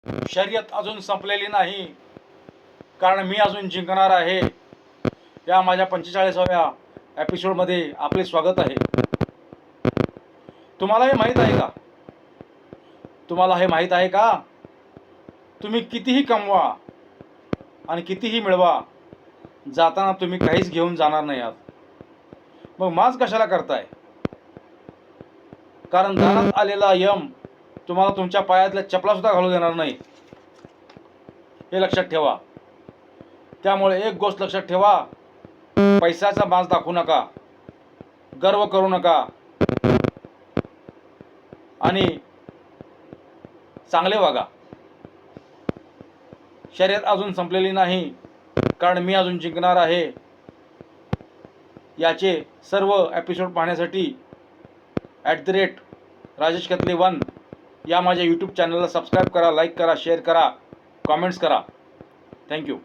शर्यत अजून संपलेली नाही, कारण मी अजून जिंकणार आहे. या माझ्या 45व्या एपिसोडमध्ये आपले स्वागत आहे. तुम्हाला हे माहीत आहे का? तुम्हाला हे माहीत आहे का? तुम्ही कितीही कमवा आणि कितीही मिळवा, जाताना तुम्ही काहीच घेऊन जाणार नाही आहात. मग माज कशाला करताय? कारण दारात आलेला यम तुम्हाला तुमच्या पायातल्या चपला सुद्धा घालू देणार नाही, हे लक्षात ठेवा. त्यामुळे एक गोष्ट लक्षात ठेवा, पैशाचा माज दाखवू नका, गर्व करू नका आणि चांगले वागा. शर्यत अजून संपलेली नाही, कारण मी अजून जिंकणार आहे. याचे सर्व एपिसोड पाहण्यासाठी @राजेश कतले 1 या माझ्या यूट्यूब चॅनलला सबस्क्राईब करा, लाईक करा, शेअर करा, कॉमेंट्स करा. थँक्यू.